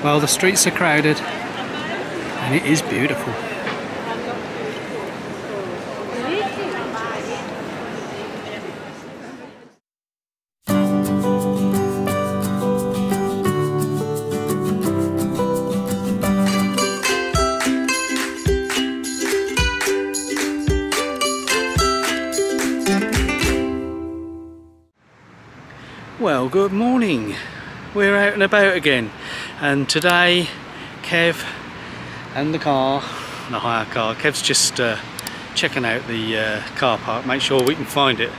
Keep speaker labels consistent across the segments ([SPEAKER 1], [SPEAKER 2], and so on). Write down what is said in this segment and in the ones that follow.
[SPEAKER 1] Well, the streets are crowded and it is beautiful. Well, good morning. We're out and about again, and today Kev and the hire car, Kev's just checking out the car park, make sure we can find it.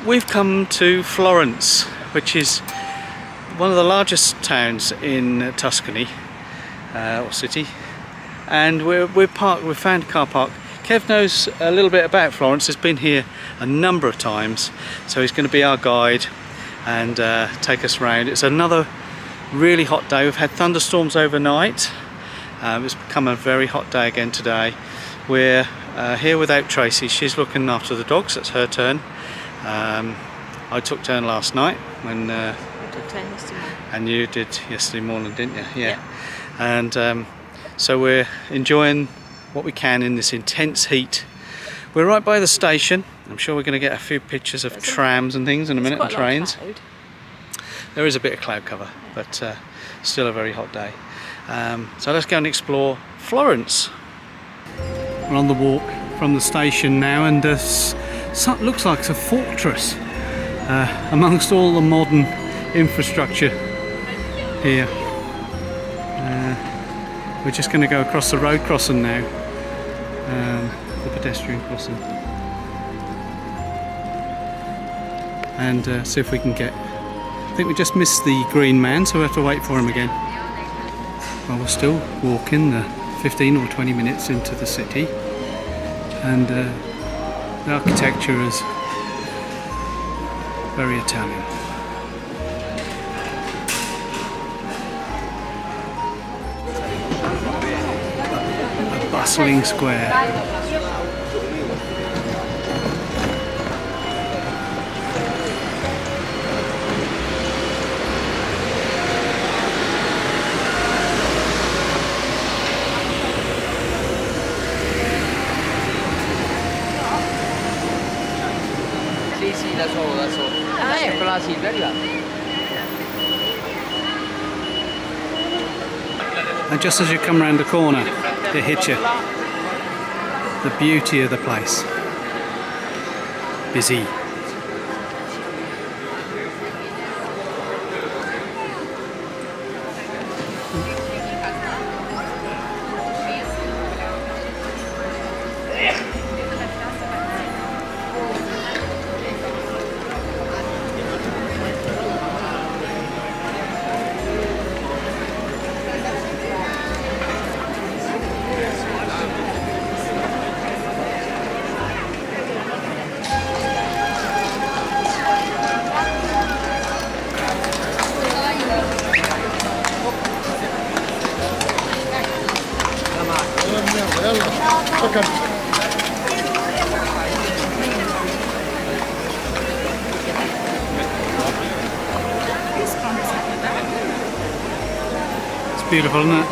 [SPEAKER 1] We've come to Florence, which is one of the largest towns in Tuscany, or city, and we've found a car park. Kev knows a little bit about Florence, has been here a number of times, so he's going to be our guide and take us around. It's another really hot day. We've had thunderstorms overnight. It's become a very hot day again today. We're here without Tracy. She's looking after the dogs. It's her turn. I took turn last night when
[SPEAKER 2] I took turn yesterday morning.
[SPEAKER 1] And you did yesterday morning, didn't you? Yeah. And so we're enjoying what we can in this intense heat. We're right by the station. I'm sure we're going to get a few pictures of trams and things in a minute, and trains. There is a bit of cloud cover, but still a very hot day. So let's go and explore Florence. We're on the walk from the station now, and looks like it's a fortress amongst all the modern infrastructure here. We're just going to go across the road crossing now, the pedestrian crossing, and see if we can get. I think we just missed the green man, so we have to wait for him again. Well, we're still walking 15 or 20 minutes into the city, and the architecture is very Italian. A bustling square. And just as you come around the corner, it hits you. The beauty of the place. Busy. It's beautiful, isn't it?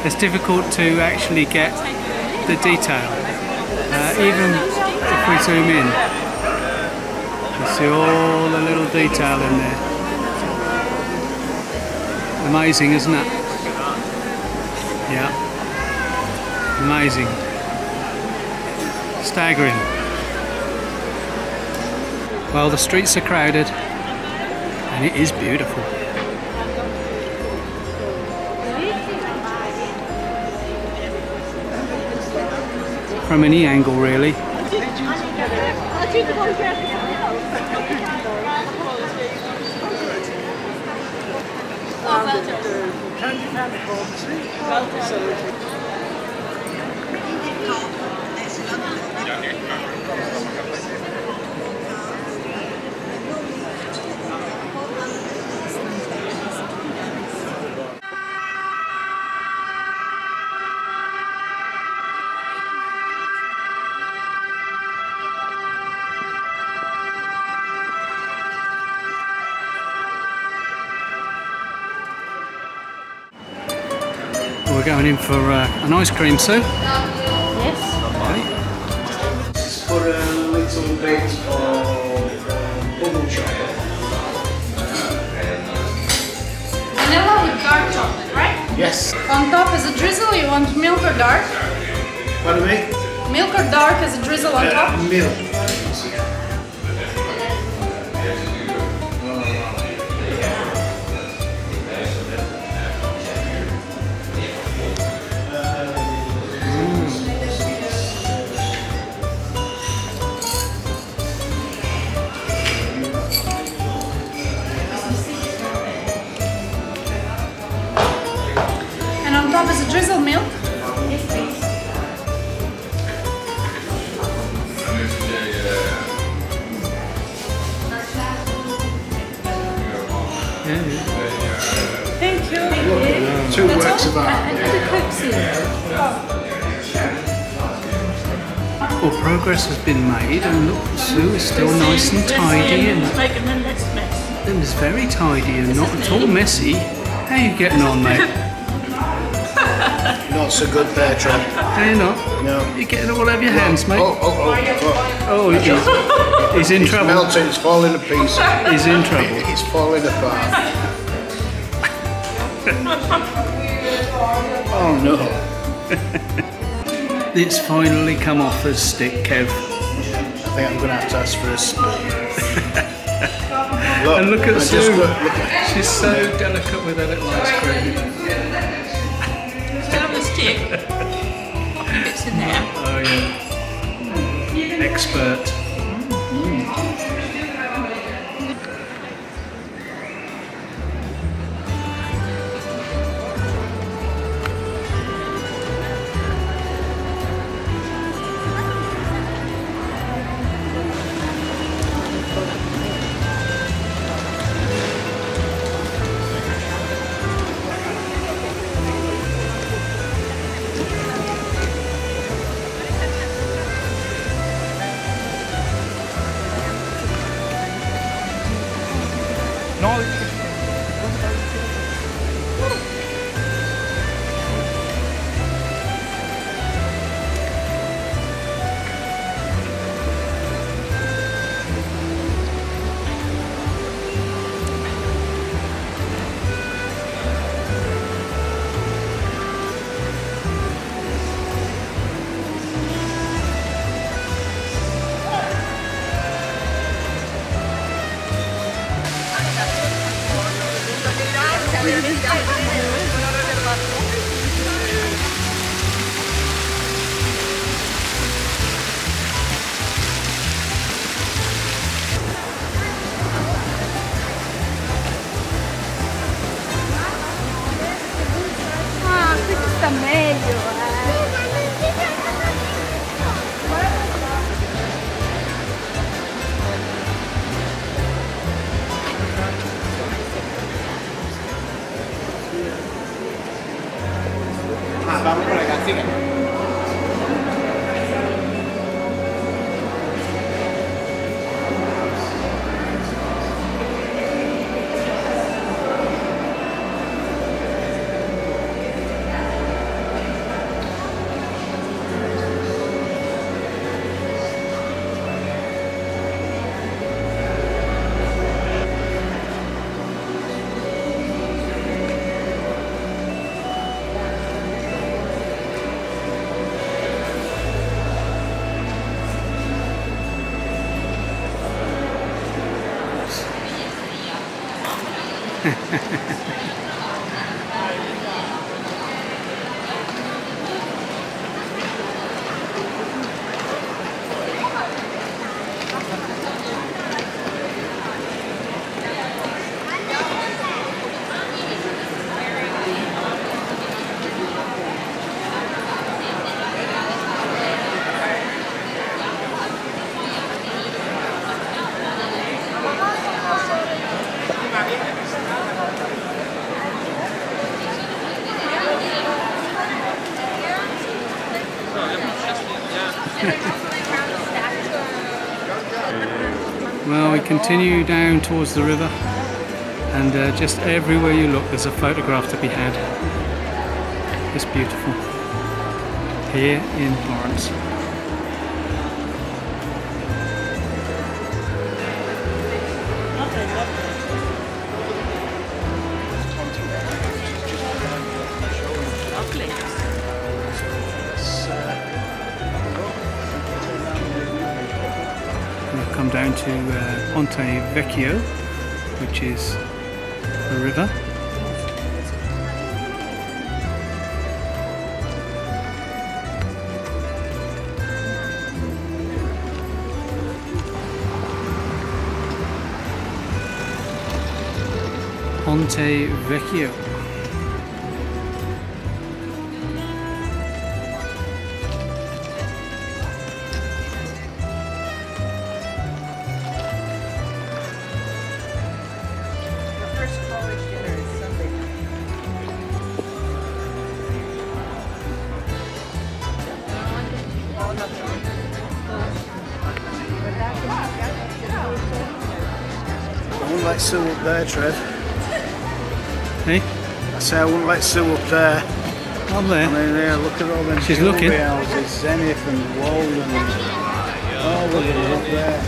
[SPEAKER 1] It's difficult to actually get the detail. Even if we zoom in, you see all the little detail in there. Amazing, isn't it? Yeah. Amazing. Staggering. Well, the streets are crowded and it is beautiful. From any angle, really. We're going in for an ice cream soon.
[SPEAKER 2] Yes.
[SPEAKER 1] Just put a little bit of bubble chocolate.
[SPEAKER 3] Vanilla with dark chocolate, right?
[SPEAKER 1] Yes.
[SPEAKER 3] On top is a drizzle. You want milk or dark?
[SPEAKER 1] Pardon me?
[SPEAKER 3] Milk or dark as a drizzle on top?
[SPEAKER 1] Milk.
[SPEAKER 3] And on top is a drizzle milk?
[SPEAKER 2] Yes, please. Thank you.
[SPEAKER 1] Two works of art.
[SPEAKER 2] And the Coke here.
[SPEAKER 1] Well, progress has been made, and look, Sue is still nice and tidy, and
[SPEAKER 2] making the next mess.
[SPEAKER 1] it's very tidy and not at all messy. How are you getting on, mate?
[SPEAKER 4] Not so good there, Trent.
[SPEAKER 1] Are you not?
[SPEAKER 4] No.
[SPEAKER 1] You're getting it all over your hands, mate.
[SPEAKER 4] Oh,
[SPEAKER 1] He's in
[SPEAKER 4] it's
[SPEAKER 1] trouble.
[SPEAKER 4] melting, it's falling to pieces.
[SPEAKER 1] He's in trouble.
[SPEAKER 4] It's falling apart. Oh no.
[SPEAKER 1] It's finally come off the stick, Kev.
[SPEAKER 4] I think I'm going to have to ask for a spoon.
[SPEAKER 1] And look at Sue.
[SPEAKER 4] Look.
[SPEAKER 1] She's so delicate with her little ice cream.
[SPEAKER 2] Still on the stick. It's in there.
[SPEAKER 1] Oh yeah. Expert.
[SPEAKER 3] Ah, questo sta meglio,
[SPEAKER 4] Vamos ragazzi.
[SPEAKER 1] Well, we continue down towards the river, and just everywhere you look there's a photograph to be had. It's beautiful here in Florence. We've come down to Ponte Vecchio, which is a river. Ponte Vecchio.
[SPEAKER 4] I wouldn't let Sue up there, Trev.
[SPEAKER 1] Hey?
[SPEAKER 4] I say I wouldn't let Sue up there.
[SPEAKER 1] Up there?
[SPEAKER 4] I mean, yeah, look at all them
[SPEAKER 1] She's looking.
[SPEAKER 4] houses, Zenith and Walden and... Oh, look at her up there.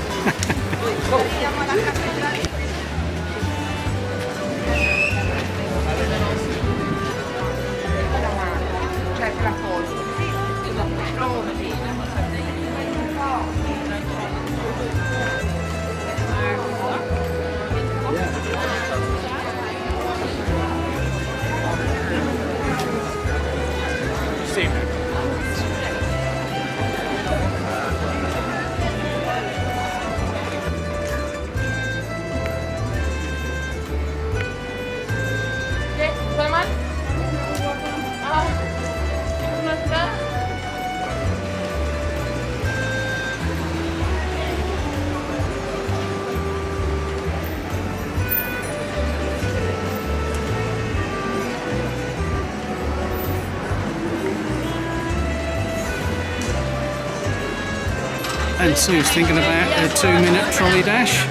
[SPEAKER 1] And Sue's thinking about a 2-minute trolley dash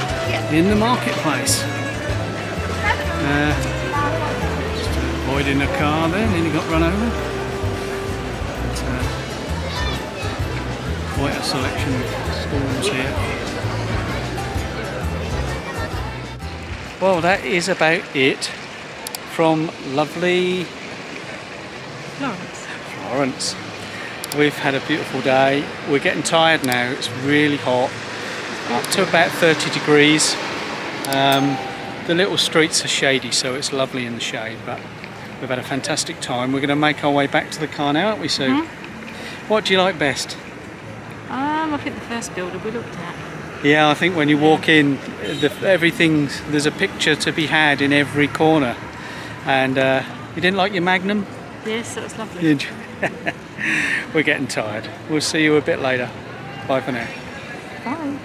[SPEAKER 1] in the marketplace. Just avoiding a car there, nearly got run over. But, quite a selection of stalls here. Well, that is about it from lovely Florence. We've had a beautiful day. We're getting tired now. It's really hot, up to about 30 degrees. The little streets are shady, so it's lovely in the shade, but we've had a fantastic time. We're going to make our way back to the car now, aren't we, Sue? Mm-hmm. What do you like best?
[SPEAKER 2] I think the first builder we looked at.
[SPEAKER 1] Yeah, I think when you walk in, there's a picture to be had in every corner. And you didn't like your Magnum?
[SPEAKER 2] Yes, that was lovely.
[SPEAKER 1] We're getting tired. We'll see you a bit later. Bye for now.
[SPEAKER 2] Bye.